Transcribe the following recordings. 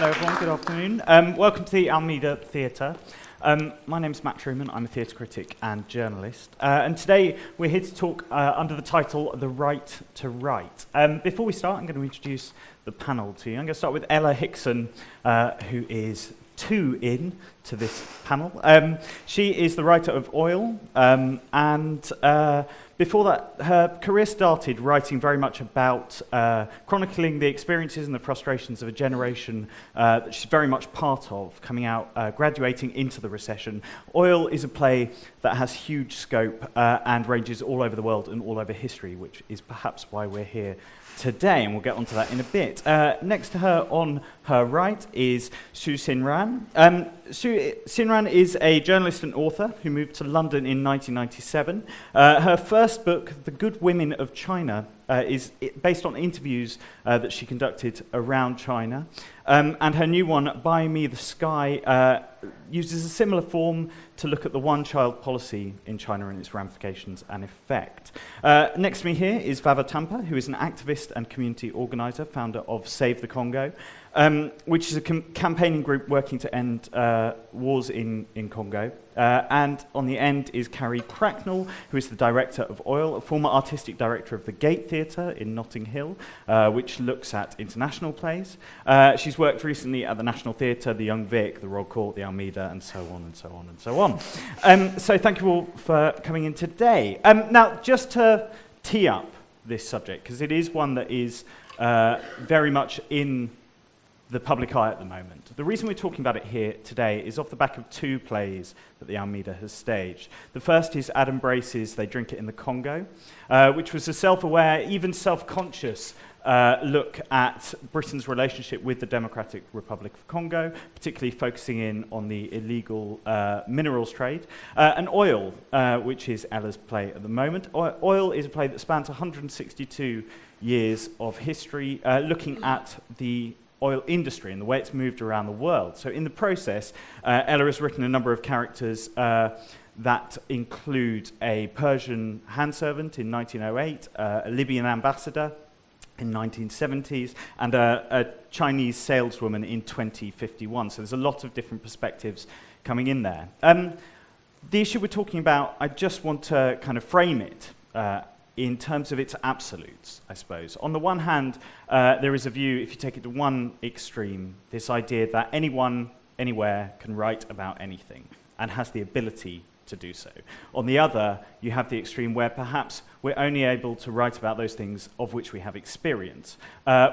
Hello everyone, good afternoon. Welcome to the Almeida Theatre. My name's Matt Trueman, I'm a theatre critic and journalist. And today we're here to talk under the title, The Right to Write. Before we start, I'm going to introduce the panel to you. I'm going to start with Ella Hickson, who is in to this panel. She is the writer of Oil, and before that, her career started writing very much about chronicling the experiences and the frustrations of a generation that she's very much part of, coming out, graduating into the recession. Oil is a play that has huge scope and ranges all over the world and all over history, which is perhaps why we're here today, and we'll get onto that in a bit. Next to her on her right is Xīnrán. Xīnrán is a journalist and author who moved to London in 1997. Her first book, The Good Women of China, is based on interviews that she conducted around China. And her new one, Buy Me the Sky, uses a similar form to look at the one-child policy in China and its ramifications and effect. Next to me here is Vava Tampa, who is an activist and community organizer, founder of Save the Congo, which is a campaigning group working to end wars in Congo. And on the end is Carrie Cracknell, who is the director of Oil, a former artistic director of the Gate Theatre in Notting Hill, which looks at international plays. She's worked recently at the National Theatre, the Young Vic, the Royal Court, the Almeida, and so on and so on and so on. So thank you all for coming in today. Now, just to tee up this subject, because it is one that is very much in the public eye at the moment. The reason we're talking about it here today is off the back of two plays that the Almeida has staged. The first is Adam Brace's They Drink It in the Congo, which was a self-aware, even self-conscious look at Britain's relationship with the Democratic Republic of Congo, particularly focusing in on the illegal minerals trade, and Oil, which is Ella's play at the moment. Oil is a play that spans 162 years of history, looking at the oil industry and the way it's moved around the world. So in the process, Ella has written a number of characters that include a Persian handservant in 1908, a Libyan ambassador in 1970s, and a Chinese saleswoman in 2051. So there's a lot of different perspectives coming in there. The issue we're talking about, I just want to kind of frame it in terms of its absolutes, I suppose. On the one hand, there is a view, if you take it to one extreme, this idea that anyone, anywhere, can write about anything and has the ability to do so. On the other, you have the extreme where perhaps we're only able to write about those things of which we have experience,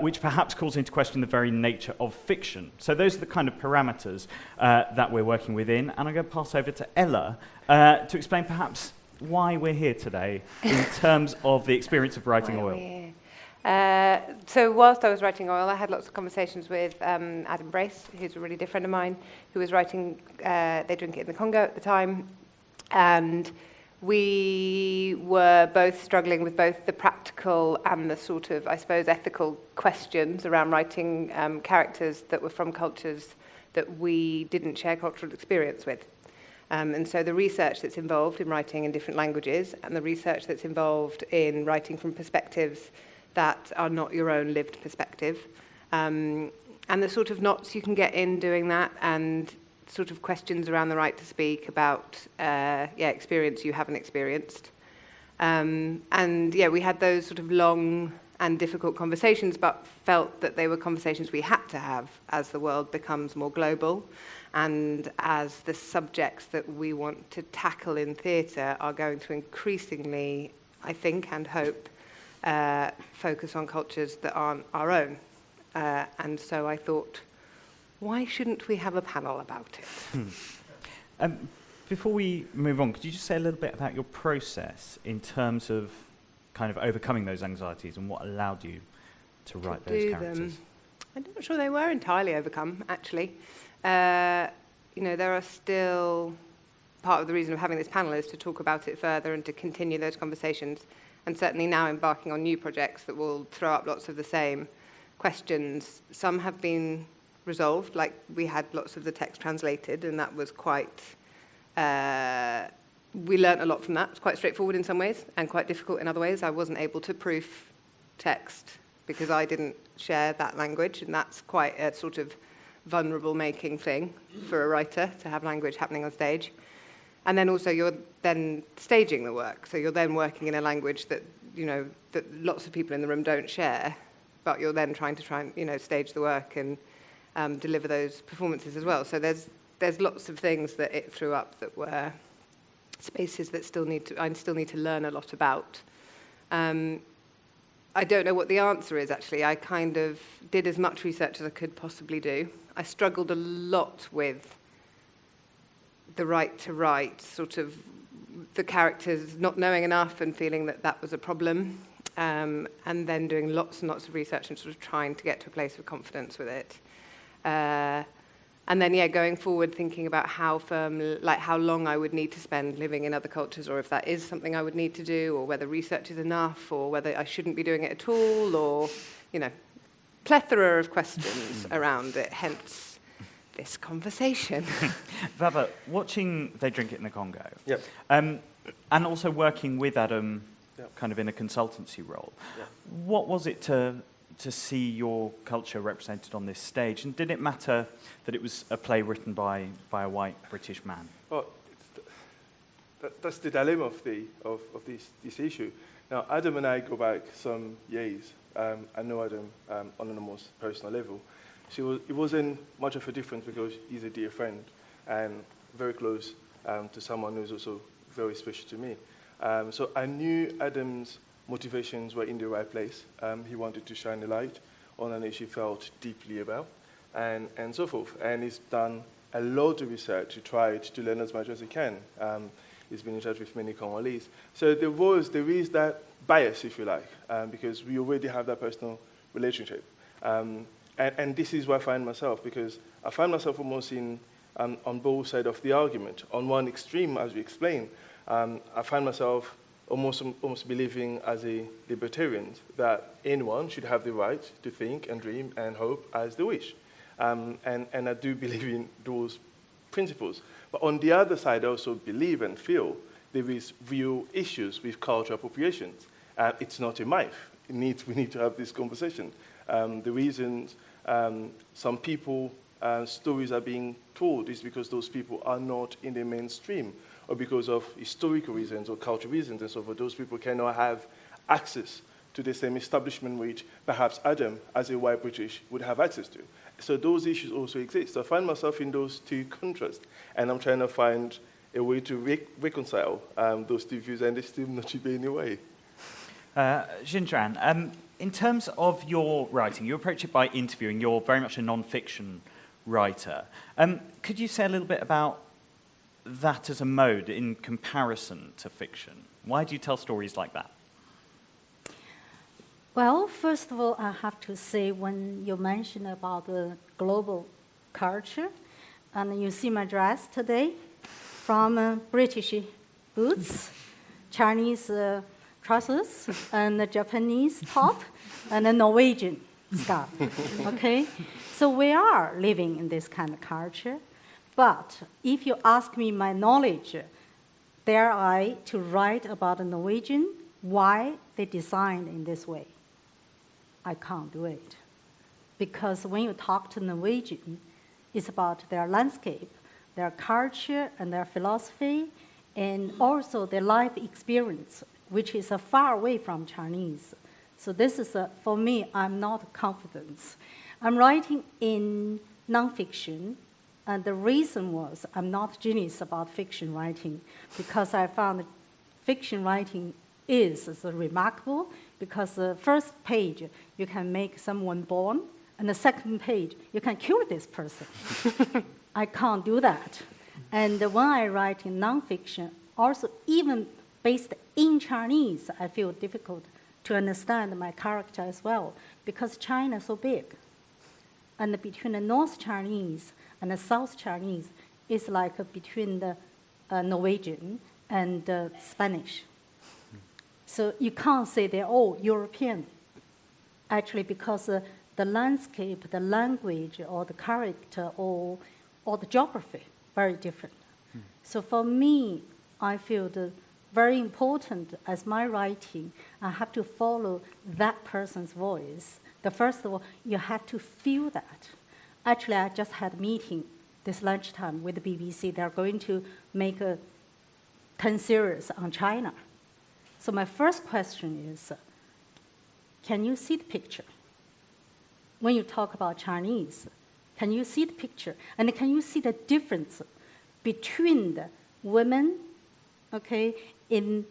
which perhaps calls into question the very nature of fiction. So those are the kind of parameters that we're working within, and I'm going to pass over to Ella to explain perhaps why we're here today in terms of the experience of writing Oil. So whilst I was writing Oil, I had lots of conversations with Adam Brace, who's a really dear friend of mine, who was writing They Drink It in the Congo at the time. And we were both struggling with both the practical and the sort of, I suppose, ethical questions around writing characters that were from cultures that we didn't share cultural experience with. And so the research that's involved in writing in different languages and the research that's involved in writing from perspectives that are not your own lived perspective, and the sort of knots you can get in doing that, and sort of questions around the right to speak about experience you haven't experienced. And we had those sort of long and difficult conversations, but felt that they were conversations we had to have as the world becomes more global and as the subjects that we want to tackle in theatre are going to increasingly, I think and hope, focus on cultures that aren't our own. And so I thought, why shouldn't we have a panel about it? Before we move on, could you just say a little bit about your process in terms of kind of overcoming those anxieties and what allowed you to write those characters? I'm not sure they were entirely overcome, actually. There are still, part of the reason of having this panel is to talk about it further and to continue those conversations, and certainly now embarking on new projects that will throw up lots of the same questions. Some have been resolved, like we had lots of the text translated, and that was quite, we learnt a lot from that. It was quite straightforward in some ways and quite difficult in other ways. I wasn't able to proof text because I didn't share that language, and that's quite a sort of vulnerable-making thing for a writer to have language happening on stage. And then also you're then staging the work. So you're then working in a language that, that lots of people in the room don't share, but you're then trying and, stage the work and deliver those performances as well. So there's lots of things that it threw up that were spaces that I still need to learn a lot about. I don't know what the answer is, actually. I kind of did as much research as I could possibly do. I struggled a lot with the right to write, sort of the characters not knowing enough and feeling that was a problem, and then doing lots and lots of research and sort of trying to get to a place of confidence with it. And then, going forward, thinking about how long I would need to spend living in other cultures, or if that is something I would need to do, or whether research is enough, or whether I shouldn't be doing it at all, or, plethora of questions around it, hence this conversation. Vava, watching They Drink It in the Congo, Yep. And also working with Adam Yep. kind of in a consultancy role, Yep. what was it to see your culture represented on this stage? And did it matter that it was a play written by a white British man? Well, that's the dilemma of this issue. Now, Adam and I go back some years. I know Adam on a most personal level. It wasn't much of a difference because he's a dear friend and very close to someone who's also very special to me. So I knew Adam's motivations were in the right place. He wanted to shine a light on an issue he felt deeply about, and so forth. And he's done a lot of research to try to learn as much as he can. He's been in touch with many Congolese. So there is that bias, if you like, because we already have that personal relationship. And this is where I find myself, because I find myself almost on both sides of the argument. On one extreme, as we explained, I find myself almost believing as a libertarian that anyone should have the right to think and dream and hope as they wish. And I do believe in those principles. But on the other side, I also believe and feel there is real issues with cultural appropriations. It's not a myth. We need to have this conversation. The reasons some people stories are being told is because those people are not in the mainstream, or because of historical reasons or cultural reasons, and so forth. Those people cannot have access to the same establishment which perhaps Adam, as a white British, would have access to. So those issues also exist. So I find myself in those two contrasts, and I'm trying to find a way to reconcile those two views, and they still not to be in a way. Xīnrán, in terms of your writing, you approach it by interviewing. You're very much a non-fiction writer. Could you say a little bit about that as a mode in comparison to fiction? Why do you tell stories like that? Well, first of all, I have to say, when you mention about the global culture, and you see my dress today, from British boots, Chinese trousers, and a Japanese top, and a Norwegian scarf. Okay? So we are living in this kind of culture. But if you ask me my knowledge, dare I to write about the Norwegian, why they designed in this way? I can't do it. Because when you talk to Norwegian, it's about their landscape, their culture, and their philosophy, and also their life experience, which is far away from Chinese. So this is, for me, I'm not confident. I'm writing in nonfiction, and the reason was I'm not genius about fiction writing, because I found fiction writing is remarkable, because the first page, you can make someone born, and the second page, you can kill this person. I can't do that. And when I write in nonfiction, also even based in Chinese, I feel difficult to understand my character as well, because China is so big. And between the North Chinese and the South Chinese is like between the Norwegian and Spanish. So you can't say they're all European. Actually, because the landscape, the language, or the character, or the geography, very different. So for me, I feel the very important as my writing, I have to follow that person's voice. The first of all, you have to feel that. Actually, I just had a meeting this lunchtime with the BBC. They're going to make a 10 series on China. So my first question is, can you see the picture? When you talk about Chinese, can you see the picture? And can you see the difference between the women, okay, in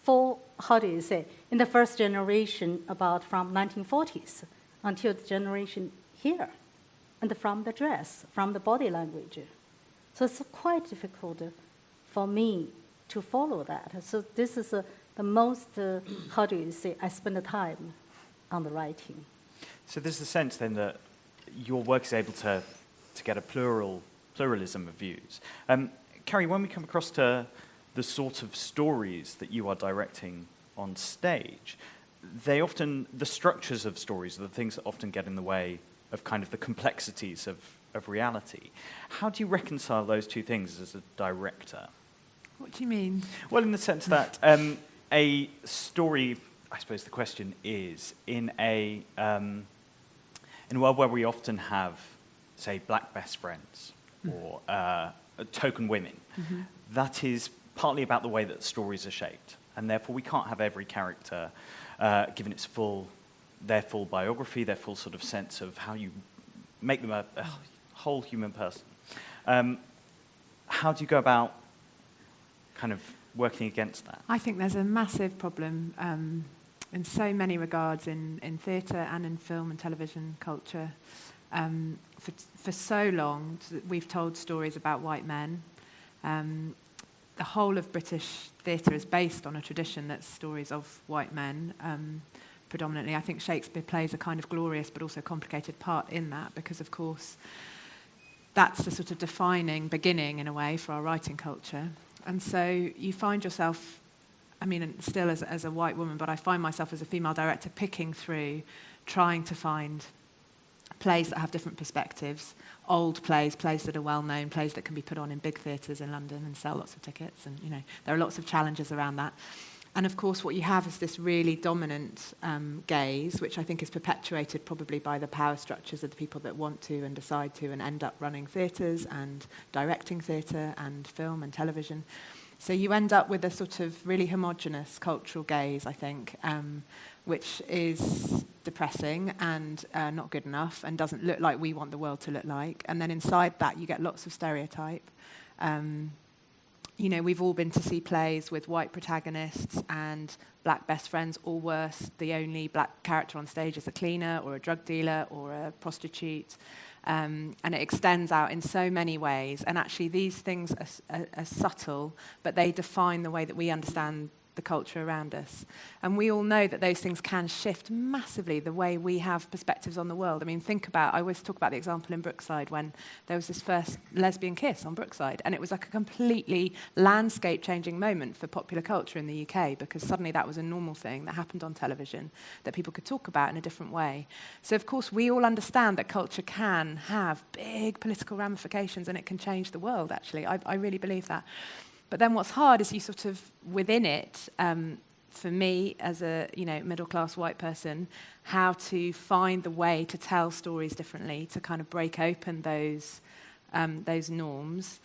the first generation, about from 1940s until the generation here, and from the dress, from the body language. So it's quite difficult for me to follow that. So this is the most, I spend the time on the writing. So there's the sense then that your work is able to get a pluralism of views. Carrie, when we come across to the sort of stories that you are directing on stage, the structures of stories are the things that often get in the way of kind of the complexities of reality. How do you reconcile those two things as a director? What do you mean? Well, in the sense that a story, I suppose the question is, in a world where we often have, say, black best friends or token women, that is partly about the way that stories are shaped, and therefore we can't have every character given their full biography, their full sort of sense of how you make them a whole human person. How do you go about kind of working against that? I think there's a massive problem in so many regards in theatre and in film and television culture. For so long, we've told stories about white men. The whole of British theatre is based on a tradition that's stories of white men, predominantly. I think Shakespeare plays a kind of glorious but also complicated part in that, because, of course, that's the sort of defining beginning, in a way, for our writing culture. And so you find yourself, I mean, still as a white woman, but I find myself as a female director picking through, trying to find plays that have different perspectives, old plays that are well-known, plays that can be put on in big theatres in London and sell lots of tickets, and, you know, there are lots of challenges around that. And, of course, what you have is this really dominant gaze, which I think is perpetuated probably by the power structures of the people that want to and decide to and end up running theatres and directing theatre and film and television. So you end up with a sort of really homogenous cultural gaze, I think, which is depressing and not good enough and doesn't look like we want the world to look like. And then inside that, you get lots of stereotype. You know, we've all been to see plays with white protagonists and black best friends, or worse, the only black character on stage is a cleaner or a drug dealer or a prostitute. And it extends out in so many ways. And actually these things are subtle, but they define the way that we understand the culture around us. And we all know that those things can shift massively the way we have perspectives on the world. I mean, I always talk about the example in Brookside when there was this first lesbian kiss on Brookside, and it was like a completely landscape-changing moment for popular culture in the UK, because suddenly that was a normal thing that happened on television that people could talk about in a different way. So, of course, we all understand that culture can have big political ramifications and it can change the world, actually. I really believe that. But then what's hard is you sort of, within it, for me as a middle-class white person, how to find the way to tell stories differently, to kind of break open those norms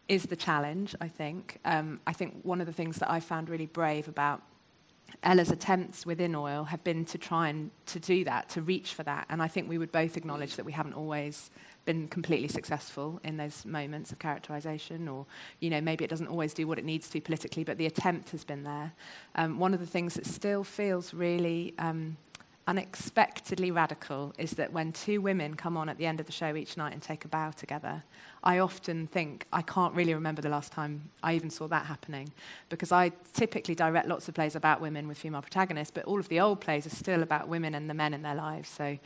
is the challenge, I think. I think one of the things that I found really brave about Ella's attempts within Oil have been to try and to do that, to reach for that. And I think we would both acknowledge that we haven't always been completely successful in those moments of characterization, or, you know, maybe it doesn't always do what it needs to politically, but the attempt has been there. One of the things that still feels really unexpectedly radical is that when two women come on at the end of the show each night and take a bow together, I often think I can't really remember the last time I even saw that happening, because I typically direct lots of plays about women with female protagonists, but all of the old plays are still about women and the men in their lives. So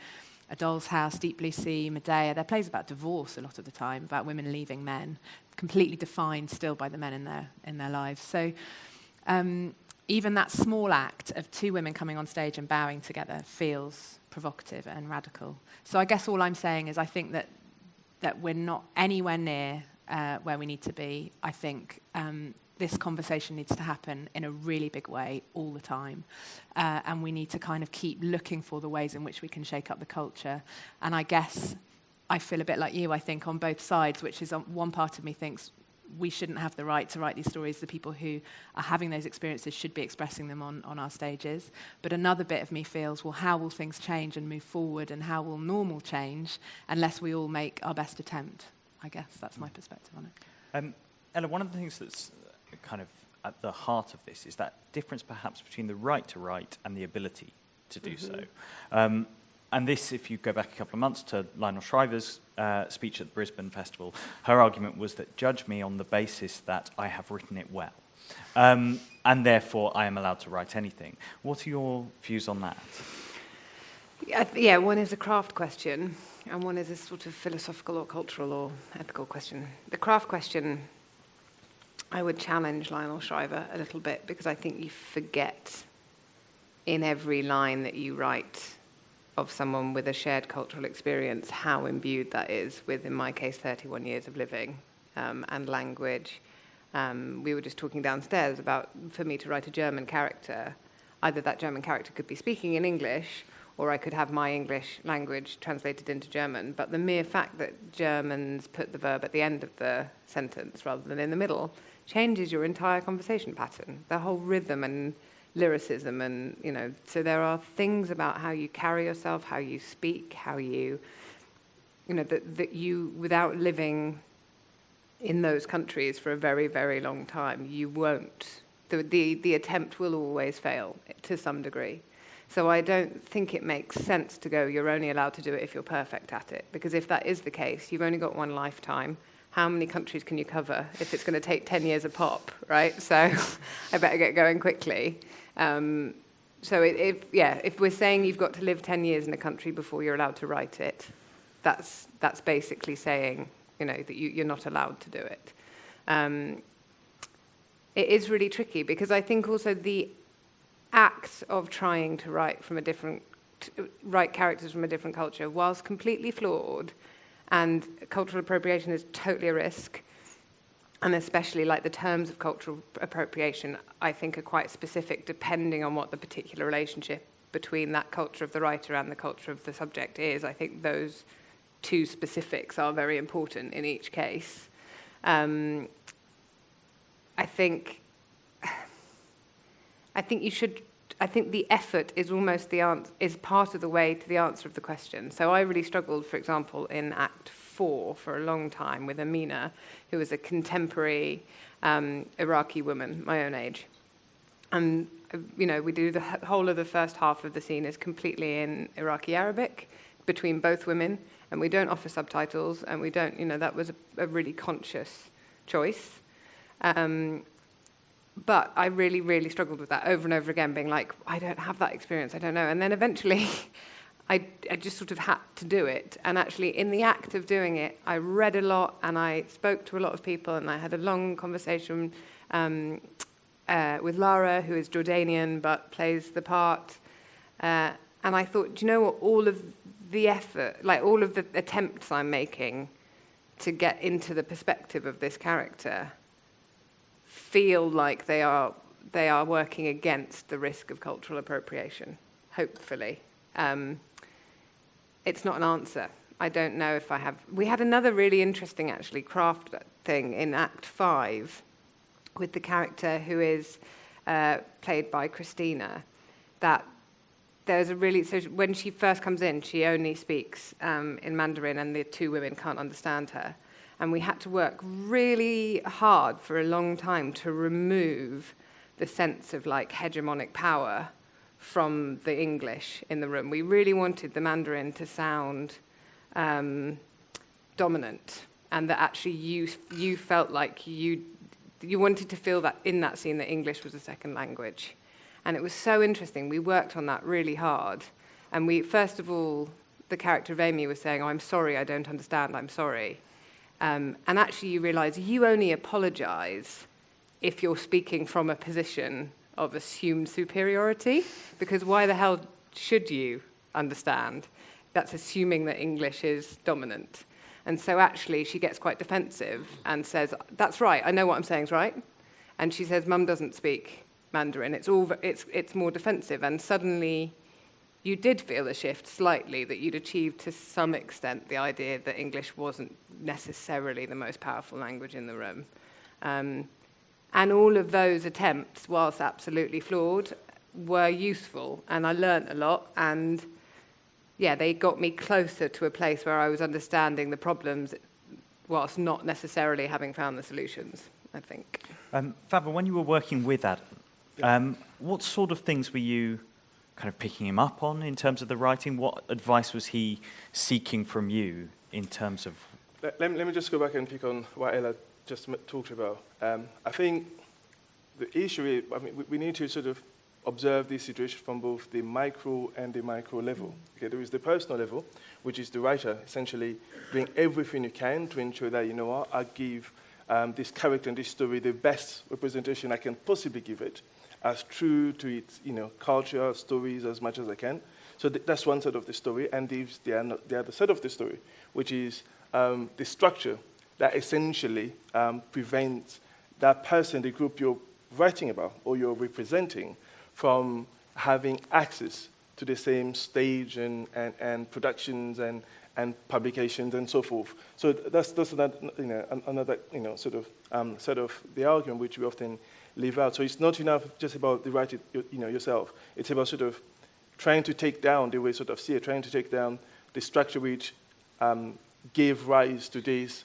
A Doll's House, Deep Blue Sea, Medea, they're plays about divorce a lot of the time, about women leaving men, completely defined still by the men in their lives. So even that small act of two women coming on stage and bowing together feels provocative and radical. So I guess all I'm saying is I think that we're not anywhere near where we need to be. I think this conversation needs to happen in a really big way all the time. And we need to kind of keep looking for the ways in which we can shake up the culture. And I guess I feel a bit like you, I think, on both sides, which is one part of me thinks we shouldn't have the right to write these stories. The people who are having those experiences should be expressing them on our stages. But another bit of me feels, well, how will things change and move forward, and how will normal change unless we all make our best attempt? I guess that's my perspective on it. Ella, one of the things that's kind of at the heart of this is that difference perhaps between the right to write and the ability to do so. And this, if you go back a couple of months to Lionel Shriver's speech at the Brisbane Festival, her argument was that judge me on the basis that I have written it well. And therefore, I am allowed to write anything. What are your views on that? Yeah, one is a craft question, and one is a sort of philosophical or cultural or ethical question. The craft question, I would challenge Lionel Shriver a little bit, because I think you forget in every line that you write of someone with a shared cultural experience how imbued that is with, in my case, 31 years of living and language. We were just talking downstairs about, for me to write a German character, either that German character could be speaking in English, or I could have my English language translated into German. But the mere fact that Germans put the verb at the end of the sentence rather than in the middle changes your entire conversation pattern, the whole rhythm and lyricism. And, you know, so there are things about how you carry yourself, how you speak, how you, you know, that you, without living in those countries for a very, very long time, you won't, the attempt will always fail to some degree. So I don't think it makes sense to go, you're only allowed to do it if you're perfect at it. Because if that is the case, you've only got one lifetime. How many countries can you cover if it's going to take 10 years a pop, right? So I better get going quickly. So if we're saying you've got to live 10 years in a country before you're allowed to write it, that's basically saying, you know, that you're not allowed to do it. It is really tricky, because I think also the act of trying to write characters from a different culture, whilst completely flawed, and cultural appropriation is totally a risk, and especially like the terms of cultural appropriation, I think are quite specific depending on what the particular relationship between that culture of the writer and the culture of the subject is. I think those two specifics are very important in each case. I think the effort is almost is part of the way to the answer of the question. So I really struggled, for example, in Act 4 for a long time with Amina, who was a contemporary Iraqi woman, my own age. And, you know, we do the whole of the first half of the scene is completely in Iraqi Arabic between both women, and we don't offer subtitles, and we don't, you know, that was a really conscious choice. But I really, really struggled with that over and over again, being like, I don't have that experience, I don't know. And then eventually, I just sort of had to do it. And actually, in the act of doing it, I read a lot, and I spoke to a lot of people, and I had a long conversation with Lara, who is Jordanian, but plays the part. And I thought, do you know what, all of the effort, like all of the attempts I'm making to get into the perspective of this character feel like they are working against the risk of cultural appropriation, hopefully. It's not an answer. I don't know if I have... We had another really interesting, actually, craft thing in Act 5 with the character who is played by Christina, that there's a really... So when she first comes in, she only speaks in Mandarin, and the two women can't understand her. And we had to work really hard for a long time to remove the sense of like hegemonic power from the English in the room. We really wanted the Mandarin to sound dominant, and that actually you felt like you wanted to feel that in that scene that English was a second language. And it was so interesting. We worked on that really hard. And we, first of all, the character of Amy was saying, "Oh, I'm sorry, I don't understand, I'm sorry." And actually you realise you only apologise if you're speaking from a position of assumed superiority, because why the hell should you understand? That's assuming that English is dominant. And so actually she gets quite defensive and says, "That's right, I know what I'm saying is right." And she says, "Mum doesn't speak Mandarin." It's more defensive, and suddenly you did feel a shift slightly, that you'd achieved to some extent the idea that English wasn't necessarily the most powerful language in the room. And all of those attempts, whilst absolutely flawed, were useful, and I learnt a lot, and yeah, they got me closer to a place where I was understanding the problems whilst not necessarily having found the solutions, I think. Vava, when you were working with Adam, what sort of things were you kind of picking him up on in terms of the writing? What advice was he seeking from you in terms of... Let me just go back and pick on what Ella just talked about. I think the issue is, we need to sort of observe this situation from both the micro and the micro level. Okay, there is the personal level, which is the writer essentially doing everything you can to ensure that, you know what, I give this character and this story the best representation I can possibly give it, as true to its, culture, stories as much as I can. So that's one side of the story, and there's the other side of the story, which is the structure that essentially prevents that person, the group you're writing about or you're representing, from having access to the same stage and productions and publications and so forth. So that's another sort of set of the argument which we often leave out. So it's not enough just about the writing yourself. It's about sort of trying to take down the way sort of see it, trying to take down the structure which gave rise to this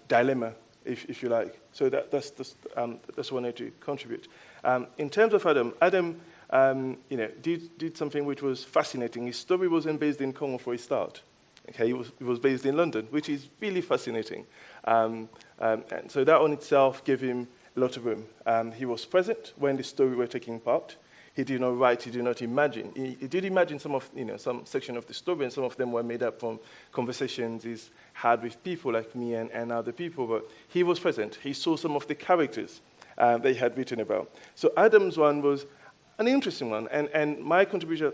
dilemma, if you like. So that's one way to contribute. In terms of Adam did something which was fascinating. His story wasn't based in Congo for a start. Okay, it was based in London, which is really fascinating. And so that on itself gave him a lot of room. He was present when the story were taking part. He did not write, he did not imagine. He did imagine some section of the story, and some of them were made up from conversations he's had with people like me and other people, but he was present. He saw some of the characters they had written about. So Adam's one was an interesting one, and my contribution,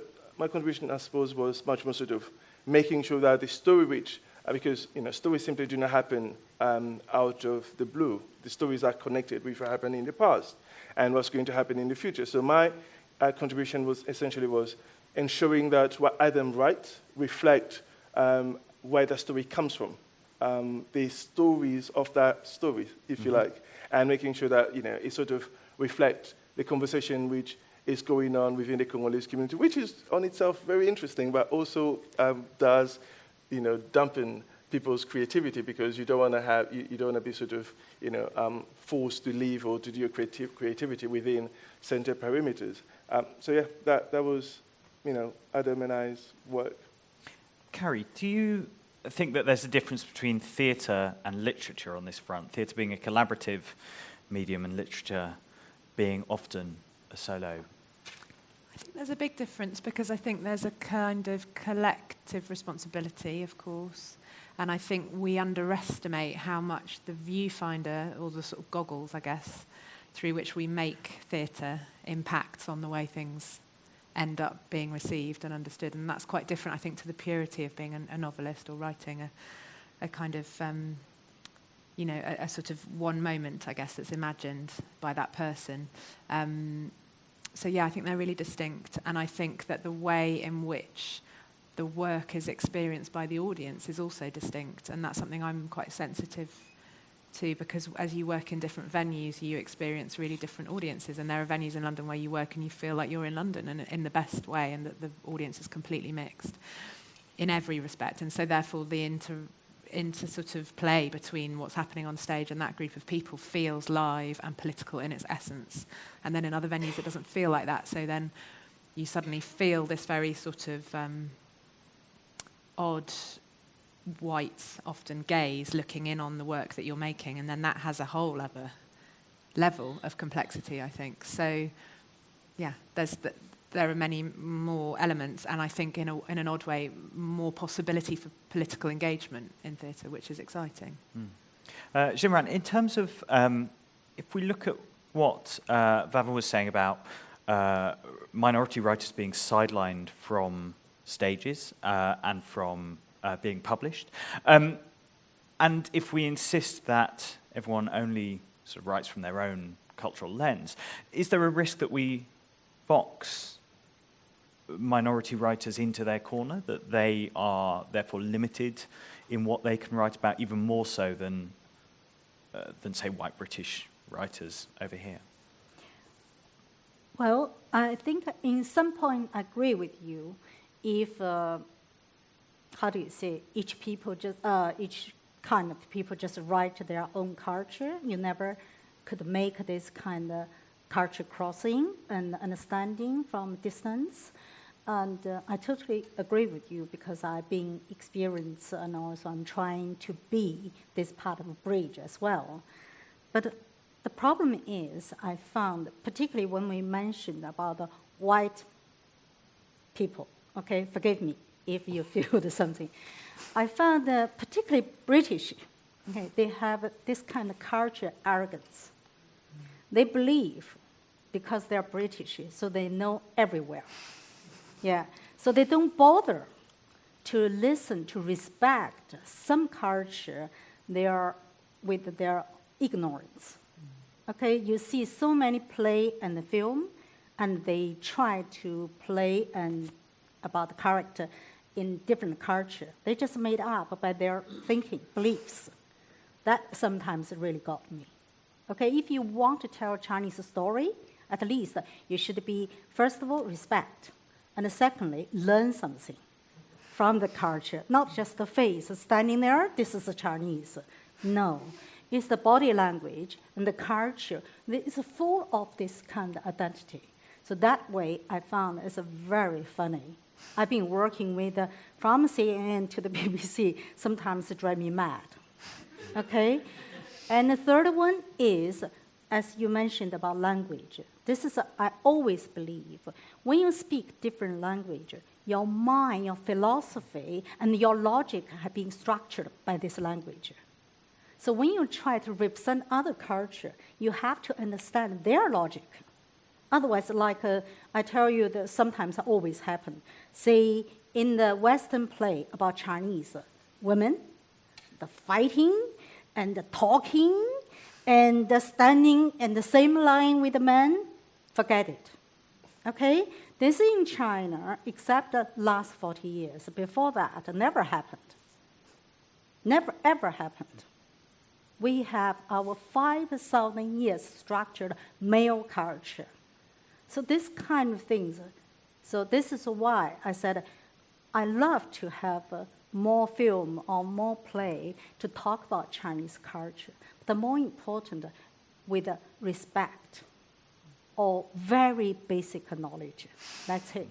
I suppose, was much more sort of making sure that the story which, because stories simply do not happen out of the blue. The stories are connected with what happened in the past and what's going to happen in the future. So my contribution was ensuring that what Adam writes reflect where the story comes from, the stories of that story, if you like, and making sure that it sort of reflects the conversation which is going on within the Congolese community, which is on itself very interesting, but also does dampen people's creativity, because you don't want to be sort of forced to leave or to do your creativity within center perimeters. So yeah, that was Adam and I's work. Carrie, do you think that there's a difference between theatre and literature on this front? Theatre being a collaborative medium and literature being often a solo? I think there's a big difference, because I think there's a kind of collective responsibility, of course, and I think we underestimate how much the viewfinder, or the sort of goggles, I guess, through which we make theatre impacts on the way things end up being received and understood. And that's quite different, I think, to the purity of being a novelist or writing a kind of, a sort of one moment, I guess, that's imagined by that person. So yeah, I think they're really distinct, and I think that the way in which the work is experienced by the audience is also distinct, and that's something I'm quite sensitive to, because as you work in different venues, you experience really different audiences, and there are venues in London where you work and you feel like you're in London, and in the best way, and that the audience is completely mixed in every respect, and so therefore the into sort of play between what's happening on stage and that group of people feels live and political in its essence. And then in other venues it doesn't feel like that, so then you suddenly feel this very sort of odd white, often gaze, looking in on the work that you're making, and then that has a whole other level of complexity, I think. So yeah, there are many more elements, and I think in an odd way, more possibility for political engagement in theatre, which is exciting. Xīnrán, in terms of, if we look at what Vava was saying about minority writers being sidelined from stages and from being published, and if we insist that everyone only sort of writes from their own cultural lens, is there a risk that we box minority writers into their corner, that they are therefore limited in what they can write about, even more so than say, white British writers over here? Well, I think in some point I agree with you. If, how do you say, each kind of people just write their own culture, you never could make this kind of culture crossing and understanding from distance. And I totally agree with you because I've been experienced and also I'm trying to be this part of a bridge as well. But the problem is I found, particularly when we mentioned about the white people, okay, forgive me if you feel something. I found that particularly British, okay, they have this kind of culture arrogance. They believe because they're British, so they know everywhere. Yeah, so they don't bother to listen, to respect some culture they are with their ignorance. Okay, you see so many play and film, and they try to play and about the character in different culture. They just made up by their thinking, beliefs. That sometimes really got me. Okay, if you want to tell a Chinese story, at least you should be, first of all, respect. And secondly, learn something from the culture, not just the face standing there, this is a Chinese. No, it's the body language and the culture. It's full of this kind of identity. So that way, I found it's very funny. I've been working with, from CNN to the BBC, sometimes it drives me mad. Okay? And the third one is, as you mentioned about language, this is, I always believe, when you speak different language, your mind, your philosophy, and your logic have been structured by this language. So when you try to represent other culture, you have to understand their logic. Otherwise, like I tell you, that sometimes always happen. Say, in the Western play about Chinese women, the fighting and the talking and the standing in the same line with the men, forget it. Okay? This in China, except the last 40 years. Before that, never happened. Never, ever happened. We have our 5,000 years structured male culture. So this kind of things, so this is why I said I love to have more film or more play to talk about Chinese culture. The more important, with respect or very basic knowledge. That's it.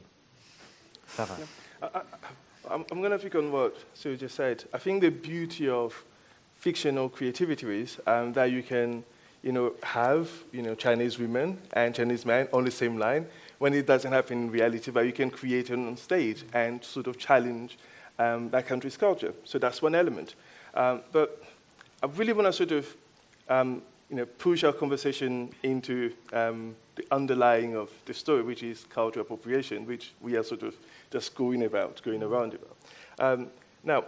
I'm going to pick on what Sue just said. I think the beauty of fictional creativity is that you can, have, Chinese women and Chinese men on the same line when it doesn't happen in reality, but you can create it on stage and sort of challenge that country's culture. So that's one element. But I really want to sort of, push our conversation into the underlying of the story, which is cultural appropriation, which we are sort of just going around about. Now,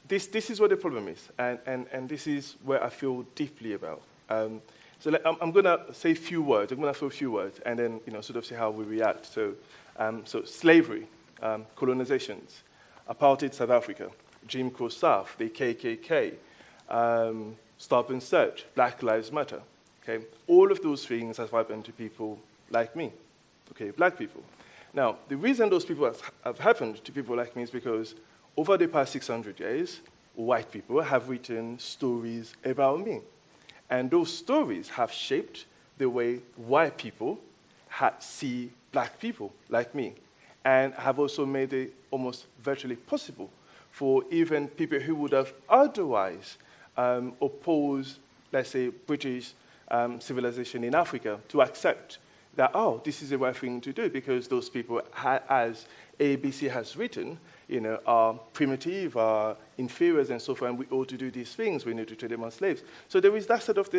this is what the problem is, and this is where I feel deeply about. So I'm going to say a few words. I'm going to throw a few words, and then sort of see how we react. So slavery, colonizations, apartheid South Africa, Jim Crow South, the KKK, Stop and Search, Black Lives Matter. Okay, all of those things have happened to people like me. Okay, black people. Now, the reason those people have happened to people like me is because over the past 600 years, white people have written stories about me. And those stories have shaped the way white people see black people like me, and have also made it almost virtually possible for even people who would have otherwise opposed, let's say, British civilization in Africa to accept that, this is the right thing to do because those people, as ABC has written, are primitive, are inferiors, and so forth, and we ought to do these things. We need to treat them as slaves. So there is that sort of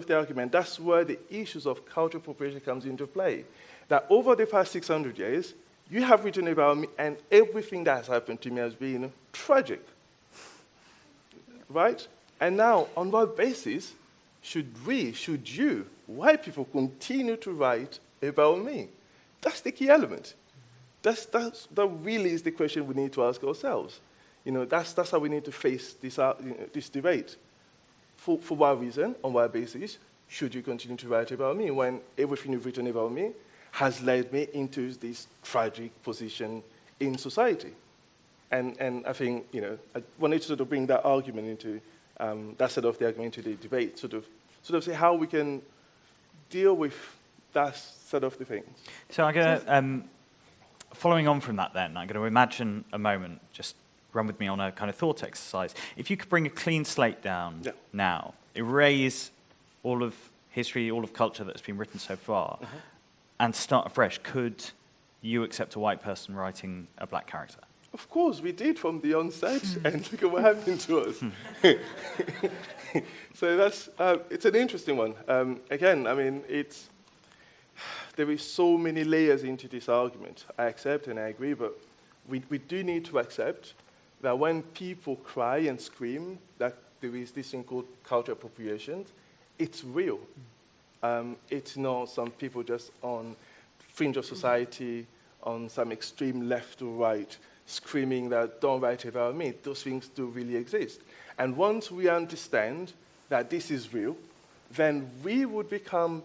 the argument. That's where the issues of cultural appropriation comes into play. That over the past 600 years, you have written about me, and everything that has happened to me has been tragic. Right? And now, on what basis should you, white people, continue to write about me? That's the key element. that really is the question we need to ask ourselves. That's how we need to face this debate. For what reason, on what basis, should you continue to write about me when everything you've written about me has led me into this tragic position in society? And I think, I wanted to sort of bring that argument into, that side of the argument into the debate, sort of say how we can deal with that sort of the thing. So I'm going to, following on from that then, I'm going to imagine a moment, just run with me on a kind of thought exercise. If you could bring a clean slate down now, erase all of history, all of culture that's been written so far, and start afresh, could you accept a white person writing a black character? Of course, we did from the onset, and look at what happened to us. So it's an interesting one. Again, I mean, there is so many layers into this argument. I accept and I agree, but we do need to accept that when people cry and scream that there is this thing called cultural appropriation, it's real. It's not some people just on fringe of society, on some extreme left or right, screaming that don't write about me. Those things do really exist. And once we understand that this is real, then we would become,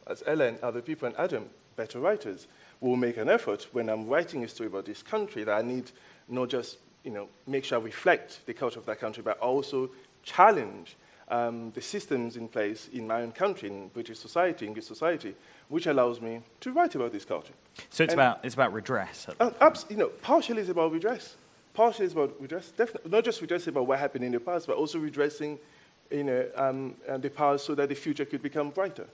as Ella and other people and Adam, better writers. We'll make an effort when I'm writing a story about this country that I need not just, make sure I reflect the culture of that country, but also challenge the systems in place in my own country, in British society, English society, which allows me to write about this culture. So it's about redress. Partially it's about redress. Partially it's about redress. Definitely not just redressing about what happened in the past, but also redressing, the past so that the future could become brighter.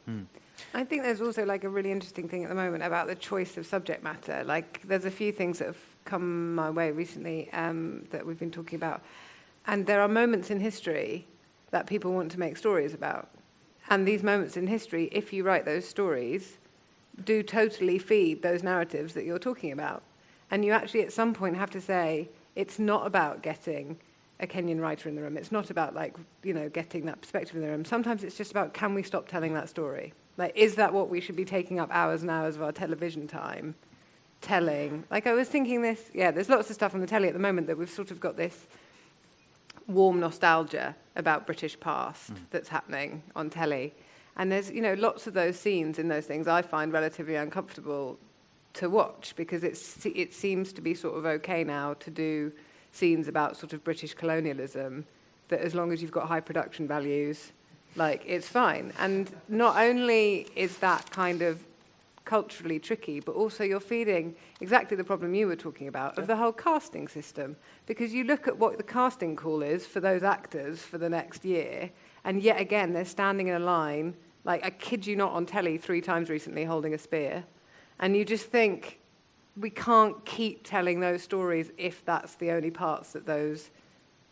I think there's also like a really interesting thing at the moment about the choice of subject matter. Like there's a few things that have come my way recently that we've been talking about, and there are moments in history that people want to make stories about. And these moments in history, if you write those stories, do totally feed those narratives that you're talking about. And you actually at some point have to say, it's not about getting a Kenyan writer in the room. It's not about getting that perspective in the room. Sometimes it's just about, can we stop telling that story? Like, is that what we should be taking up hours and hours of our television time telling? Like I was thinking this, there's lots of stuff on the telly at the moment that we've sort of got this warm nostalgia about British past that's happening on telly. And there's, lots of those scenes in those things I find relatively uncomfortable to watch because it seems to be sort of okay now to do scenes about sort of British colonialism that as long as you've got high production values, it's fine. And not only is that kind of culturally tricky, but also you're feeding exactly the problem you were talking about of the whole casting system. Because you look at what the casting call is for those actors for the next year, and yet again, they're standing in a line, I kid you not, on telly 3 times recently holding a spear. And you just think, we can't keep telling those stories if that's the only parts that those...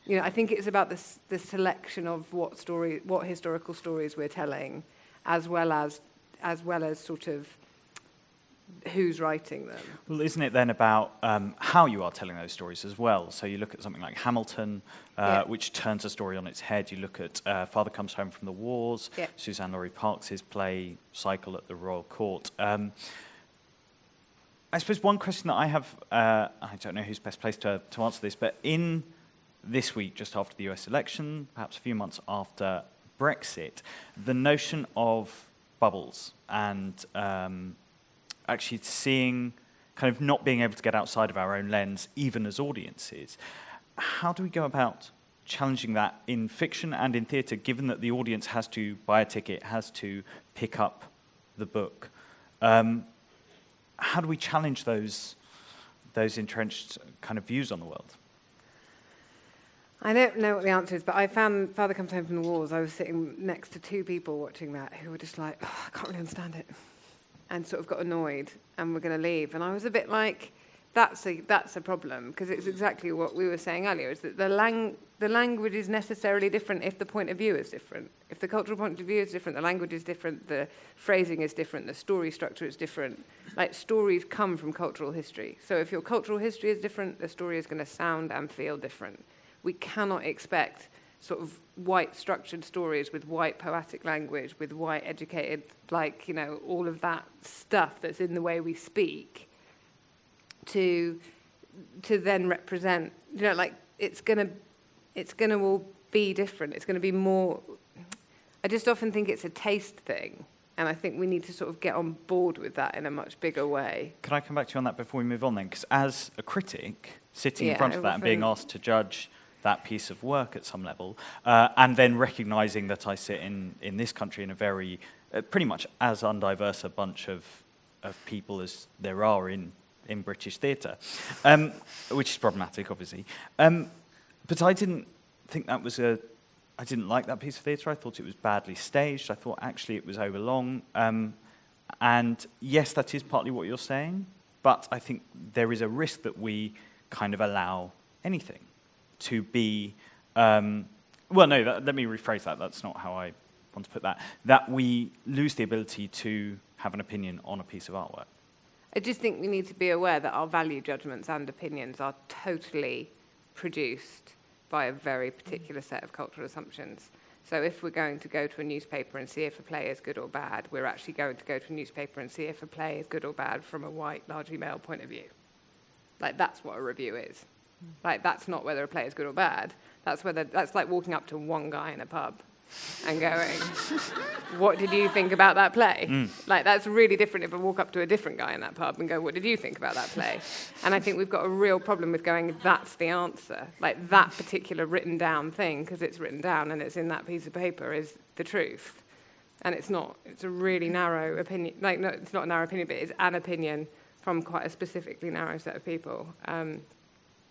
I think it's about the selection of what historical stories we're telling, as well as sort of who's writing them. Well, isn't it then about how you are telling those stories as well? So you look at something like Hamilton, which turns a story on its head. You look at Father Comes Home from the Wars, Suzanne Laurie Parks' play Cycle at the Royal Court. I suppose one question that I have, I don't know who's best placed to answer this, but in this week, just after the US election, perhaps a few months after Brexit, the notion of bubbles and actually seeing, kind of not being able to get outside of our own lens, even as audiences. How do we go about challenging that in fiction and in theatre, given that the audience has to buy a ticket, has to pick up the book? How do we challenge those entrenched kind of views on the world? I don't know what the answer is, but I found Father Comes Home from the Wars. I was sitting next to 2 people watching that who were just like, I can't really understand it, and sort of got annoyed and were going to leave. And I was a bit like, that's a problem, because it's exactly what we were saying earlier, is that the language is necessarily different if the point of view is different. If the cultural point of view is different, the language is different, the phrasing is different, the story structure is different. Stories come from cultural history. So if your cultural history is different, the story is going to sound and feel different. We cannot expect sort of white structured stories with white poetic language, with white educated, all of that stuff that's in the way we speak, to then represent, you know, like it's gonna all be different. It's gonna be more. I just often think it's a taste thing, and I think we need to sort of get on board with that in a much bigger way. Can I come back to you on that before we move on then? Because as a critic, sitting in Yeah, front of that and being often- asked to judge that piece of work at some level, and then recognising that I sit in this country in a very, pretty much as undiverse a bunch of people as there are in British theatre, which is problematic, obviously. But I didn't think that was I didn't like that piece of theatre. I thought it was badly staged. I thought actually it was overlong. And yes, that is partly what you're saying, but I think there is a risk that we kind of allow anything to be, let me rephrase that. That's not how I want to put that. That we lose the ability to have an opinion on a piece of artwork. I just think we need to be aware that our value judgments and opinions are totally produced by a very particular set of cultural assumptions. So if we're going to go to a newspaper and see if a play is good or bad, we're actually going to go to a newspaper and see if a play is good or bad from a white, largely male point of view. Like, that's what a review is. Like, that's not whether a play is good or bad. That's like walking up to one guy in a pub and going, what did you think about that play? Like, that's really different if I walk up to a different guy in that pub and go, what did you think about that play? And I think we've got a real problem with going, that's the answer. Like, that particular written down thing, because it's written down and it's in that piece of paper, is the truth. And it's not. It's a really narrow opinion. Like, no, it's not a narrow opinion, but it's an opinion from quite a specifically narrow set of people,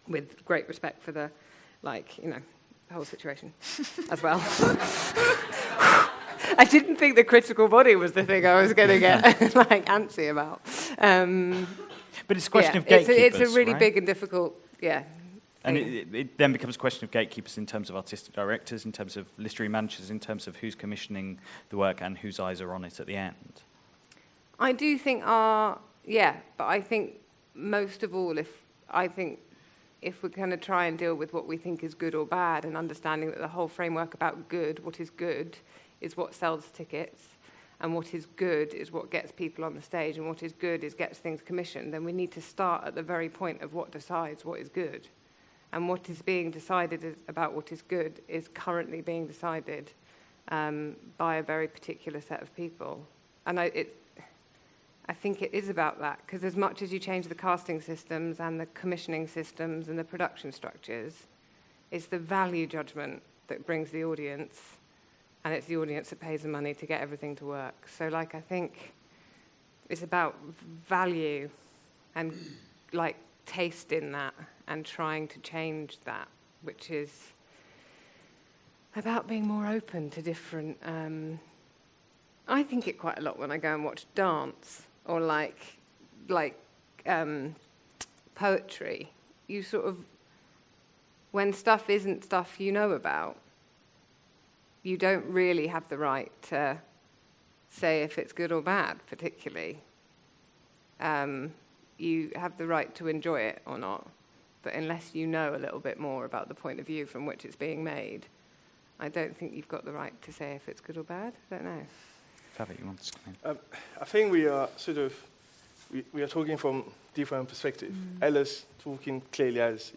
with great respect for the, the whole situation as well. I didn't think the critical body was the thing I was going to get antsy about. But it's a question of gatekeepers, it's a really right? big and difficult, And it then becomes a question of gatekeepers in terms of artistic directors, in terms of literary managers, in terms of who's commissioning the work and whose eyes are on it at the end. I do think but I think most of all, if we're going to try and deal with what we think is good or bad, and understanding that the whole framework about good, what is good, is what sells tickets, and what is good is what gets people on the stage, and what is good is gets things commissioned, then we need to start at the very point of what decides what is good. And what is being decided about what is good is currently being decided by a very particular set of people. And I think it is about that, because as much as you change the casting systems and the commissioning systems and the production structures, it's the value judgment that brings the audience, and it's the audience that pays the money to get everything to work. So, I think it's about value and, taste in that and trying to change that, which is about being more open to different... I think it quite a lot when I go and watch dance or poetry. You sort of, when stuff isn't stuff you know about, you don't really have the right to say if it's good or bad, particularly. You have the right to enjoy it or not, but unless you know a little bit more about the point of view from which it's being made, I don't think you've got the right to say if it's good or bad. I don't know. Fabri, you want to come in? I think we are we are talking from different perspectives. Ella's talking clearly as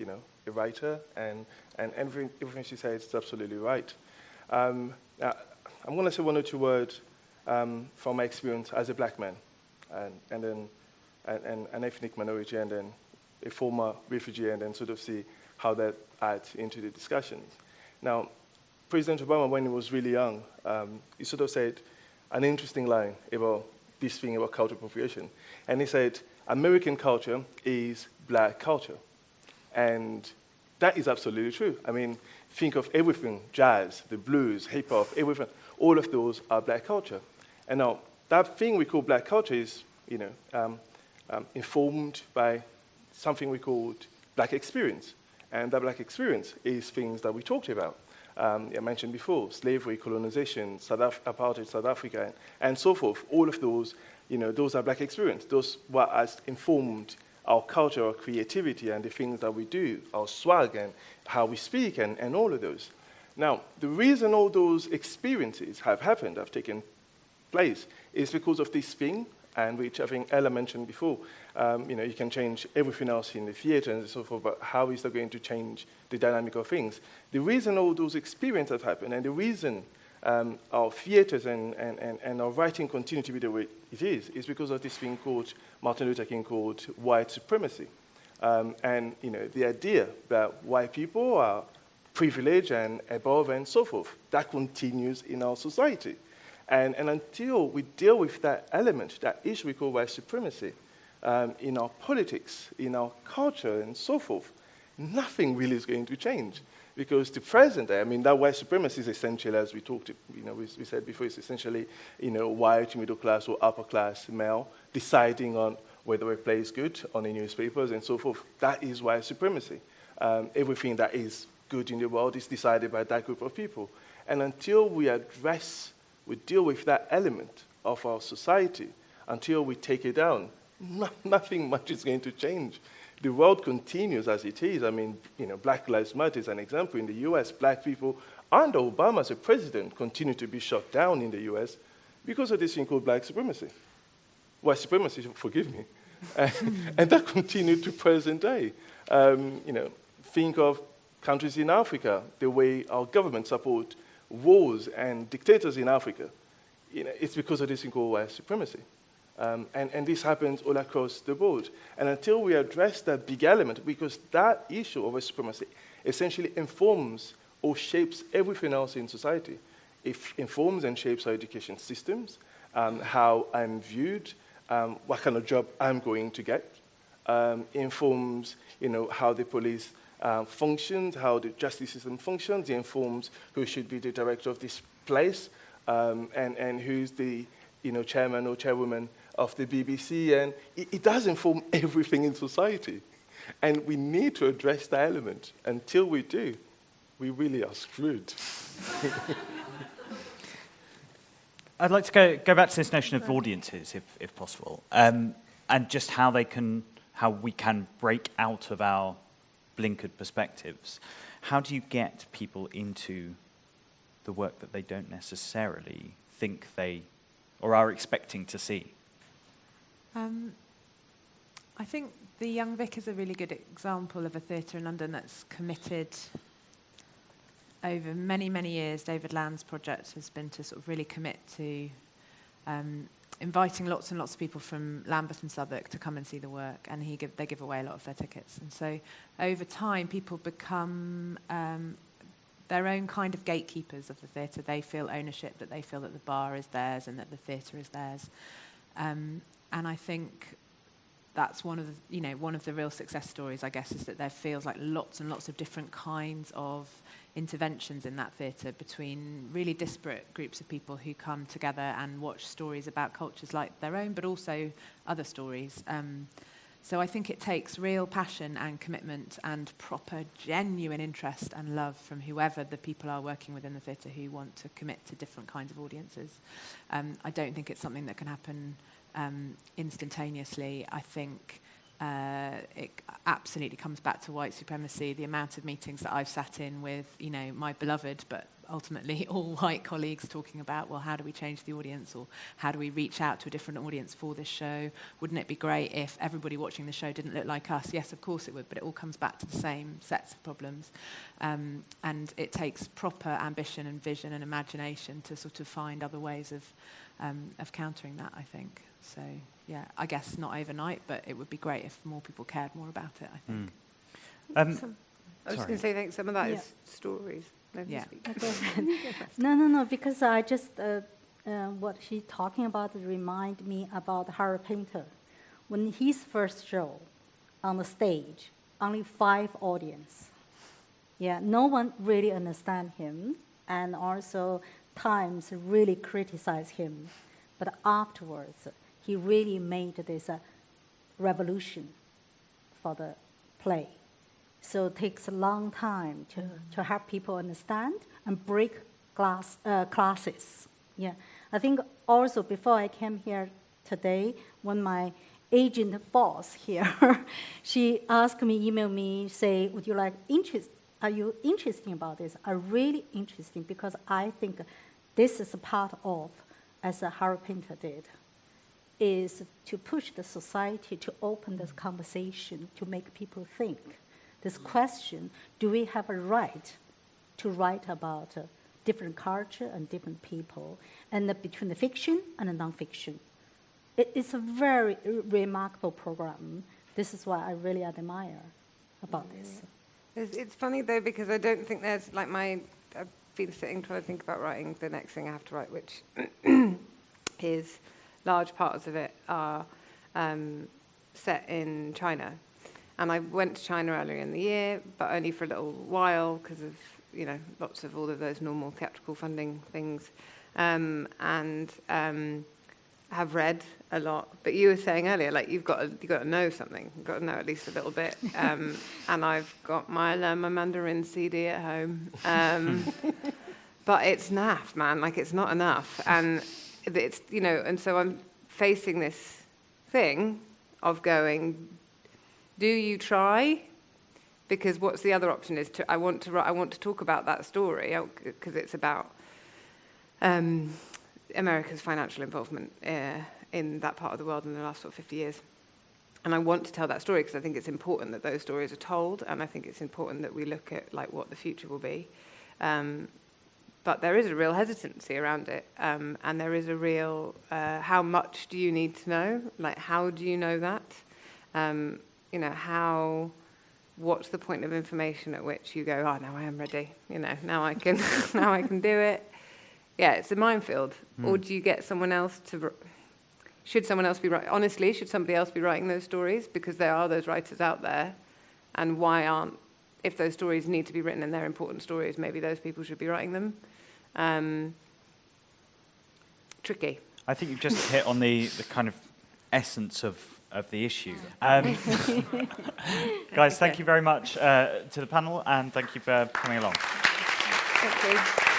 a writer, and everything she says is absolutely right. I'm going to say one or two words from my experience as a black man, and then an ethnic minority, and then a former refugee, and then sort of see how that adds into the discussions. Now, President Obama, when he was really young, he sort of said an interesting line about this thing about cultural appropriation. And he said, American culture is black culture. And that is absolutely true. I mean, think of everything, jazz, the blues, hip-hop, everything, all of those are black culture. And now, that thing we call black culture is, informed by something we called black experience. And that black experience is things that we talked about. I mentioned before, slavery, colonization, apartheid, South Africa, and so forth. All of those, those are black experience. Those what has informed our culture, our creativity, and the things that we do, our swag, and how we speak, and all of those. Now, the reason all those experiences have happened, have taken place, is because of this thing and which I think Ella mentioned before. You can change everything else in the theatre and so forth, but how is that going to change the dynamic of things? The reason all those experiences have happened, and the reason our theatres and our writing continue to be the way it is because of this thing called, Martin Luther King called, white supremacy. The idea that white people are privileged and above and so forth, that continues in our society. And until we deal with that element, that issue we call white supremacy, in our politics, in our culture, and so forth, nothing really is going to change. Because the present day, that white supremacy is essentially, as we talked, we said before, it's essentially, white, middle class, or upper class male deciding on whether a play is good on the newspapers and so forth. That is white supremacy. Everything that is good in the world is decided by that group of people. And until we deal with that element of our society, until we take it down, nothing much is going to change. The world continues as it is. Black Lives Matter is an example. In the US, black people, under Obama as a president, continue to be shut down in the US because of this thing called black supremacy. White supremacy, forgive me. And that continued to present day. Think of countries in Africa, the way our government support wars and dictators in Africa. It's because of this thing called white supremacy. And this happens all across the board. And until we address that big element, because that issue of white supremacy essentially informs or shapes everything else in society. It informs and shapes our education systems, how I'm viewed, what kind of job I'm going to get, informs how the police functions, how the justice system functions. It informs who should be the director of this place, and who's the chairman or chairwoman of the BBC. And it does inform everything in society. And we need to address that element. Until we do, we really are screwed. I'd like to go back to this notion of audiences, if possible, and just how we can break out of our blinkered perspectives. How do you get people into the work that they don't necessarily think they or are expecting to see? I think The Young Vic is a really good example of a theatre in London that's committed over many, many years. David Land's project has been to sort of really commit to inviting lots and lots of people from Lambeth and Southwark to come and see the work, and they give away a lot of their tickets. And so over time, people become their own kind of gatekeepers of the theatre. They feel ownership, that they feel that the bar is theirs and that the theatre is theirs. And I think that's one of the real success stories, I guess, is that there feels like lots and lots of different kinds of interventions in that theatre between really disparate groups of people who come together and watch stories about cultures like their own, but also other stories. So I think it takes real passion and commitment and proper, genuine interest and love from whoever the people are working within the theatre who want to commit to different kinds of audiences. I don't think it's something that can happen instantaneously. I think it absolutely comes back to white supremacy. The amount of meetings that I've sat in with, my beloved but ultimately all white colleagues talking about, well, how do we change the audience, or how do we reach out to a different audience for this show? Wouldn't it be great if everybody watching the show didn't look like us? Yes, of course it would, but it all comes back to the same sets of problems. And it takes proper ambition and vision and imagination to sort of find other ways of countering that, I think. So, yeah, I guess not overnight, but it would be great if more people cared more about it, I think. I was just going to say, I think some of that is stories. Yeah. No, because I just, what she's talking about remind me about Harry Painter. When his first show on the stage, only 5 audience. Yeah, no one really understand him, and also Times really criticize him. But afterwards, he really made this revolution for the play. So it takes a long time to have people understand and break classes. Yeah, I think also before I came here today, when my agent boss here, she asked me, emailed me, say, would you like are you interested about this? I'm really interested because I think this is a part of, as Harry Painter did. is to push the society to open this conversation, to make people think. This question, do we have a right to write about different culture and different people, and between the fiction and the nonfiction? It's a very remarkable program. This is what I really admire about this. It's funny though, because I don't think there's like I've been sitting trying to think about writing the next thing I have to write, which is large parts of it are set in China. And I went to China earlier in the year, but only for a little while because of, lots of all of those normal theatrical funding things. Have read a lot. But you were saying earlier, like you've got to know something. You've got to know at least a little bit. And I've got my Learn My Mandarin CD at home. But it's naff, man. Like it's not enough. And it's, and so I'm facing this thing of going, do you try? Because what's the other option is I want to talk about that story because it's about America's financial involvement in that part of the world in the last sort of 50 years. And I want to tell that story because I think it's important that those stories are told, and I think it's important that we look at like what the future will be. But there is a real hesitancy around it, and there is a real, how much do you need to know? Like, how do you know that? What's the point of information at which you go, oh, now I am ready, now I can, now I can do it. Yeah, it's a minefield. Or do you get someone else should someone else be writing? Honestly, should somebody else be writing those stories? Because there are those writers out there. And why aren't, if those stories need to be written and they're important stories, maybe those people should be writing them. Tricky. I think you've just hit on the kind of essence of the issue. Guys, thank you very much to the panel, and thank you for coming along. Thank you.